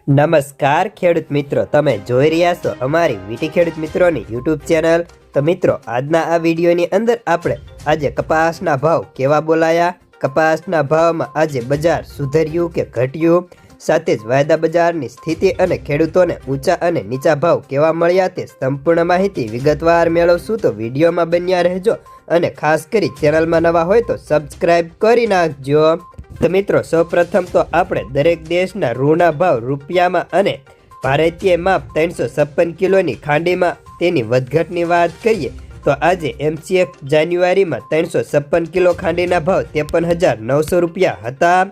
નમસ્કાર ખેડૂત મિત્રો, તમે જોઈ રહ્યા છો અમારી વીટી ખેડૂત મિત્રોની યુટ્યુબ ચેનલ। તો મિત્રો, આજના આ વિડીયોની અંદર આપણે આજે કપાસના ભાવ કેવા બોલાયા, કપાસના ભાવમાં આજે બજાર સુધર્યું કે ઘટ્યું, સાથે જ વાયદા બજારની સ્થિતિ અને ખેડૂતોને ઊંચા અને નીચા ભાવ કેવા મળ્યા તે સંપૂર્ણ માહિતી વિગતવાર મેળવશું। તો વિડીયોમાં બન્યા રહેજો અને ખાસ કરી ચેનલમાં નવા હોય તો સબસ્ક્રાઈબ કરી નાખજો। તો મિત્રો, સૌપ્રથમ તો આપણે દરેક દેશના રૂના ભાવ રૂપિયામાં અને ભારતીય માપ 356 કિલોની ખાંડીમાં તેની વધઘટની વાત કરીએ તો આજે MCX જાન્યુઆરીમાં 356 કિલો ખાંડીના ભાવ 53,900 રૂપિયા હતા,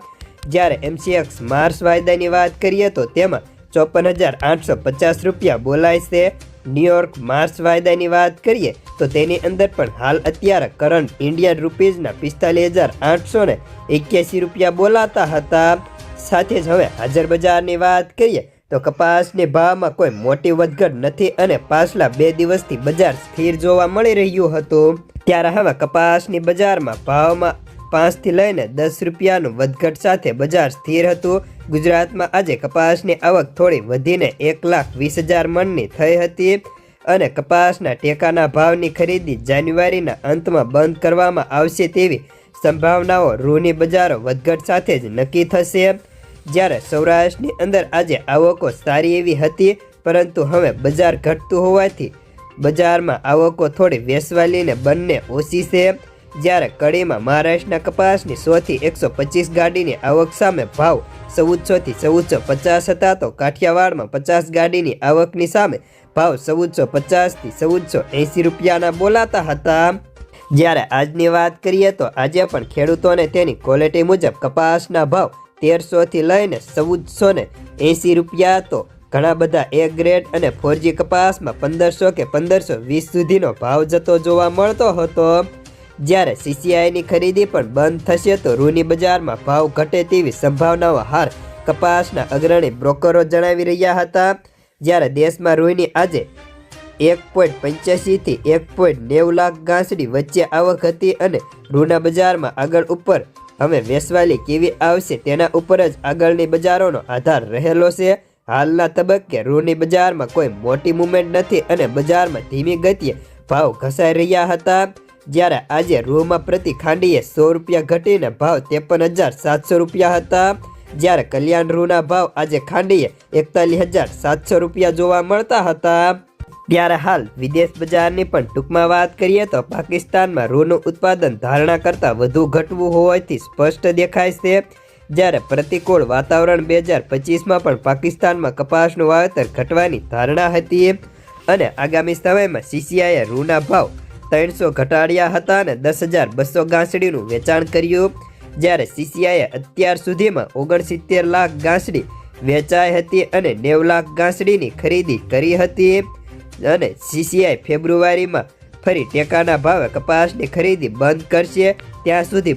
જ્યારે MCX માર્ચ વાયદાની વાત કરીએ તો તેમાં 54,850 રૂપિયા બોલાય છે। ન્યુયોર્ક માર્ચ વાયદાની વાત કરીએ તો તેની અંદર પણ હાલ અત્યારે કરંટ ઇન્ડિયન રૂપીઝના 45,881 રૂપિયા બોલાતા હતા। સાથે જ હવે હાજર બજારની વાત કરીએ તો કપાસની ભાવમાં કોઈ મોટી વધઘટ નથી અને પાછલા 2 દિવસથી બજાર સ્થિર જોવા મળી રહ્યું હતું, ત્યારે હવે કપાસની બજારમાં ભાવમાં 5 થી લઈને 10 રૂપિયાનું વધઘટ સાથે બજાર સ્થિર હતું। ગુજરાતમાં આજે કપાસની આવક થોડી વધીને 1,20,000 મણની થઈ હતી અને કપાસના ટેકાના ભાવની ખરીદી જાન્યુઆરીના અંતમાં બંધ કરવામાં આવશે તેવી સંભાવનાઓ રૂની બજારો વધઘટ સાથે જ નક્કી થશે, જ્યારે સૌરાષ્ટ્રની અંદર આજે આવકો સારી એવી હતી, પરંતુ હવે બજાર ઘટતું હોવાથી બજારમાં આવકો થોડી વેસવાલીને બંને ઓછી છે, જ્યારે કડીમાં મહારાષ્ટ્રના કપાસની 100 થી 125 ગાડીની આવક સામે ભાવ 1400 થી 1450 હતા, તો કાઠિયાવાડમાં 50 ગાડીની આવકની સામે ભાવ 1450 થી 1480 રૂપિયાના બોલાતા હતા। જ્યારે આજની વાત કરીએ તો આજે પણ ખેડૂતોને તેની ક્વોલિટી મુજબ કપાસના ભાવ 1300 થી લઈને 1480 રૂપિયા, તો ઘણા બધા A ગ્રેડ અને 4G કપાસમાં 1500 કે 1520 સુધીનો ભાવ જતો જોવા મળતો હતો, જ્યારે CCIની ખરીદી પણ બંધ થશે તો રૂની બજારમાં ભાવ ઘટે તેવી સંભાવનાઓ હાલ કપાસના અગ્રણી બ્રોકરો જણાવી રહ્યા હતા, જ્યારે દેશમાં રૂની આજે 1.85 થી 1.90 લાખ ગાંસડી વચ્ચે આવક હતી અને રૂના બજારમાં આગળ ઉપર હવે વેસવાલી કેવી આવશે તેના ઉપર જ આગળની બજારોનો આધાર રહેલો છે। હાલના તબક્કે રૂની બજારમાં કોઈ મોટી મુવમેન્ટ નથી અને બજારમાં ધીમી ગતિએ ભાવ ઘસાઈ રહ્યા હતા, જ્યારે આજે રૂમાં પ્રતિ ખાંડીએ 100 રૂપિયા ઘટીને ભાવ 53,700 રૂપિયા હતા, જ્યારે કલ્યાણ રૂના ભાવ આજે ખાંડીએ 41,700 રૂપિયા જોવા મળતા હતા। ત્યારે હાલ વિદેશ બજારની પણ ટૂંકમાં વાત કરીએ તો પાકિસ્તાનમાં રૂનું ઉત્પાદન ધારણા કરતાં વધુ ઘટવું હોવાથી સ્પષ્ટ દેખાય છે, જ્યારે પ્રતિકૂળ વાતાવરણ 2025માં પણ પાકિસ્તાનમાં કપાસનું વાવેતર ઘટવાની ધારણા હતી અને આગામી સમયમાં CCIએ રૂના ભાવ 300 ઘટાડ્યા હતા અને 10,200 ગાંસડીનું વેચાણ કર્યું, જ્યારે CCIએ અત્યાર સુધીમાં 69 લાખ ગાંસડી વેચાઈ હતી અને 90 લાખ ગાંસડીની ખરીદી કરી હતી અને CCI ફેબ્રુઆરીમાં ફરી ટેકાના ભાવે કપાસની ખરીદી બંધ કરશે, ત્યાં સુધી